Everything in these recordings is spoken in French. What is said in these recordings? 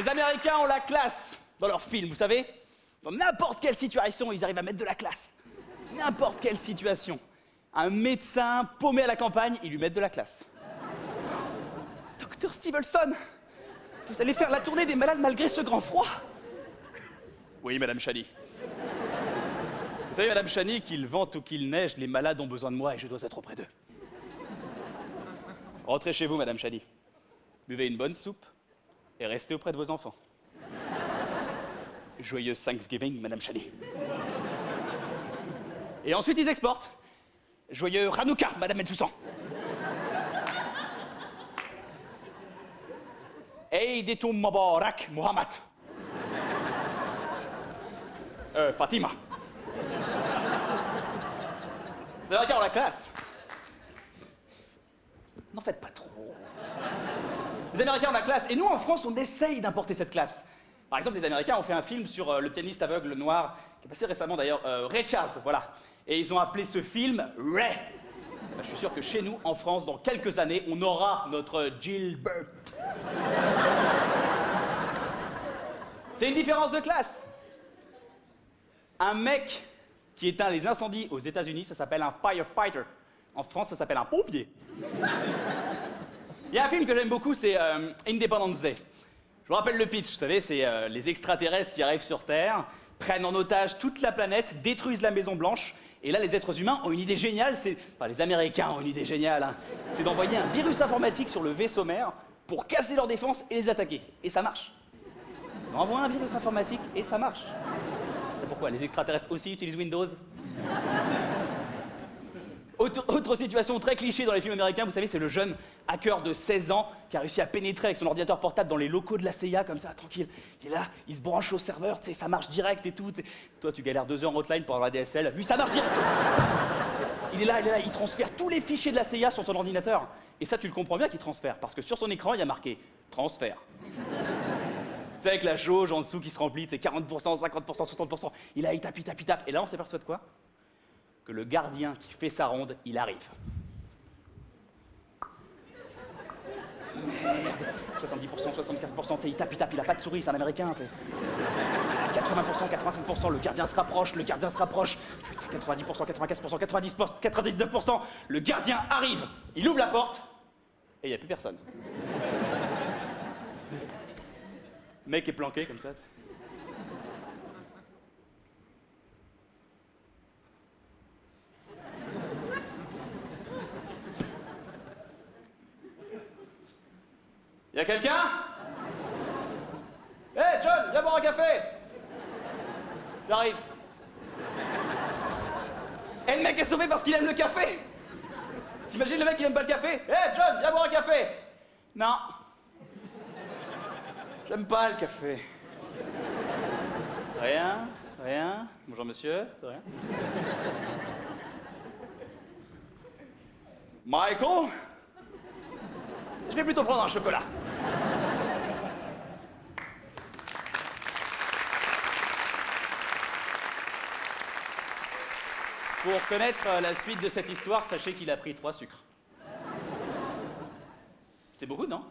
Les Américains ont la classe dans leurs films, vous savez. Dans n'importe quelle situation, ils arrivent à mettre de la classe. N'importe quelle situation. Un médecin paumé à la campagne, ils lui mettent de la classe. Docteur Stevenson, vous allez faire la tournée des malades malgré ce grand froid? Oui, Madame Chani. Vous savez, Madame Chani, qu'il vente ou qu'il neige, les malades ont besoin de moi et je dois être auprès d'eux. Rentrez chez vous, Madame Chani. Buvez une bonne soupe et restez auprès de vos enfants. Joyeux Thanksgiving, Madame Chani. Et ensuite, ils exportent. Joyeux Hanouka, Madame Bensoussan. Eid Etum Mubarak, Mohamed. Fatima. Ça va dire la classe. N'en faites pas trop. Les Américains ont la classe, et nous, en France, on essaye d'importer cette classe. Par exemple, les Américains ont fait un film sur le pianiste aveugle noir, qui est passé récemment d'ailleurs, Ray Charles, voilà. Et ils ont appelé ce film Ray. Je suis sûr que chez nous, en France, dans quelques années, on aura notre Gilbert. C'est une différence de classe. Un mec qui éteint les incendies aux États-Unis, ça s'appelle un firefighter. En France, ça s'appelle un pompier. Il y a un film que j'aime beaucoup, c'est Independence Day. Je vous rappelle le pitch, vous savez, c'est les extraterrestres qui arrivent sur Terre, prennent en otage toute la planète, détruisent la Maison Blanche, et là, les êtres humains ont une idée géniale, enfin, les Américains ont une idée géniale, hein. C'est d'envoyer un virus informatique sur le vaisseau mère pour casser leur défense et les attaquer. Et ça marche. Ils envoient un virus informatique et ça marche. Et pourquoi? Les extraterrestres aussi utilisent Windows? Autre situation très cliché dans les films américains, vous savez, c'est le jeune hacker de 16 ans qui a réussi à pénétrer avec son ordinateur portable dans les locaux de la CIA, comme ça, tranquille. Il est là, il se branche au serveur, tu sais, ça marche direct et tout. T'sais. Toi, tu galères 2 heures en hotline pour avoir la DSL. Lui, ça marche direct. Il est là, il transfère tous les fichiers de la CIA sur ton ordinateur. Et ça, tu le comprends bien qu'il transfère, parce que sur son écran, il y a marqué « transfert ». Tu sais, avec la jauge en dessous qui se remplit, c'est 40%, 50%, 60%. Il tape. Et là, on s'aperçoit de quoi? Que le gardien qui fait sa ronde, il arrive. Merde, 70%, 75%, il tape, il a pas de souris, c'est un Américain, t'sais. 80%, 85%, le gardien se rapproche. Putain, 90%, 95%, 90%, 99%, le gardien arrive. Il ouvre la porte, et il n'y a plus personne. Le mec est planqué comme ça. Y'a quelqu'un? Hey John, viens boire un café. J'arrive. Et le mec est sauvé parce qu'il aime le café. T'imagines le mec qui aime pas le café? Hey John, viens boire un café. Non. J'aime pas le café. Rien. Bonjour monsieur, rien. Michael? Je vais plutôt prendre un chocolat. Pour connaître la suite de cette histoire, sachez qu'il a pris 3 sucres. C'est beaucoup, non?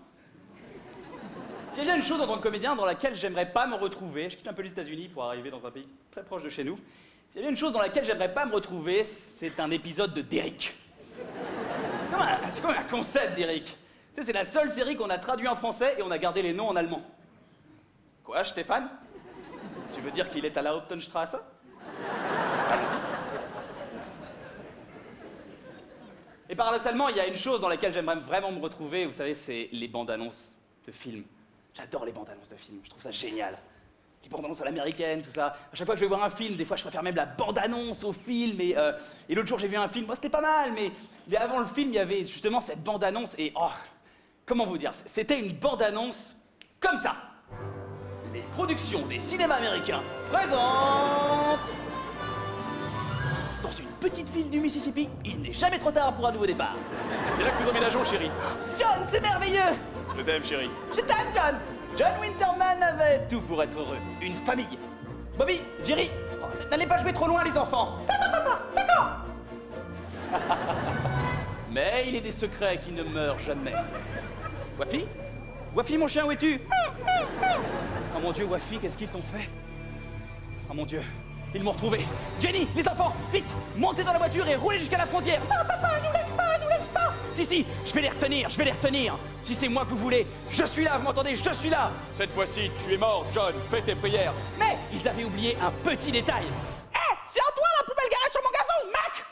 S'il y a bien une chose en tant que comédien dans laquelle j'aimerais pas me retrouver, je quitte un peu les États-Unis pour arriver dans un pays très proche de chez nous, s'il y a bien une chose dans laquelle j'aimerais pas me retrouver, c'est un épisode de Derrick. C'est comme un concept, Derrick. Tu sais, c'est la seule série qu'on a traduit en français et on a gardé les noms en allemand. Quoi, Stéphane? Tu veux dire qu'il est à la Hauptenstrasse? Allons-y. Et paradoxalement, il y a une chose dans laquelle j'aimerais vraiment me retrouver, vous savez, c'est les bandes annonces de films. J'adore les bandes annonces de films, je trouve ça génial. Les bandes annonces à l'américaine, tout ça. À chaque fois que je vais voir un film, des fois je préfère même la bande annonce au film. Et l'autre jour j'ai vu un film, bon, c'était pas mal, mais avant le film, il y avait justement cette bande annonce et oh, comment vous dire, c'était une bande annonce comme ça. Les productions des cinémas américains présentent. Dans une petite ville du Mississippi, il n'est jamais trop tard pour un nouveau départ. C'est là que nous emménageons, chérie. John, c'est merveilleux. Je t'aime, chérie. Je t'aime, John. John Winterman avait tout pour être heureux. Une famille. Bobby, Jerry, n'allez pas jouer trop loin, les enfants. D'accord. Mais il est des secrets qui ne meurent jamais. Wafi, mon chien, où es-tu? Oh mon Dieu, Wafi, qu'est-ce qu'ils t'ont fait? Oh mon Dieu, ils m'ont retrouvé. Jenny, les enfants, vite, montez dans la voiture et roulez jusqu'à la frontière. Non, papa, nous laisse pas, nous laisse pas. Si, je vais les retenir, je vais les retenir. Si c'est moi que vous voulez, je suis là, vous m'entendez, je suis là. Cette fois-ci, tu es mort, John, fais tes prières. Mais ils avaient oublié un petit détail. Hé, c'est à toi la poubelle garée sur mon gazon, Mac.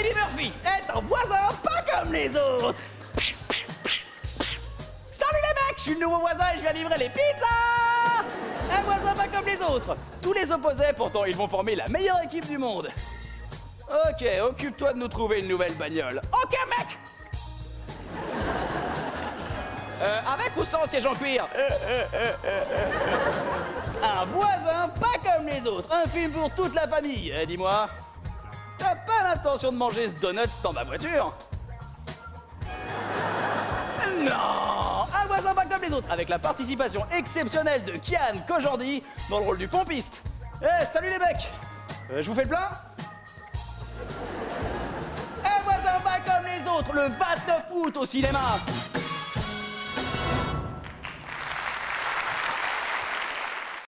Eddie Murphy est un voisin pas comme les autres. Salut les mecs, je suis le nouveau voisin et je viens livrer les pizzas. Un voisin pas comme les autres. Tous les opposés, pourtant ils vont former la meilleure équipe du monde. Ok, occupe-toi de nous trouver une nouvelle bagnole. Ok, mec. Avec ou sans siège en cuir? Un voisin pas comme les autres. Un film pour toute la famille. Dis-moi, t'as pas l'intention de manger ce donut dans ma voiture? Non! Un voisin pas comme les autres, avec la participation exceptionnelle de Kian Kojandi dans le rôle du pompiste. Eh, salut les mecs! Je vous fais le plein? Un voisin pas comme les autres, le 29 août au cinéma.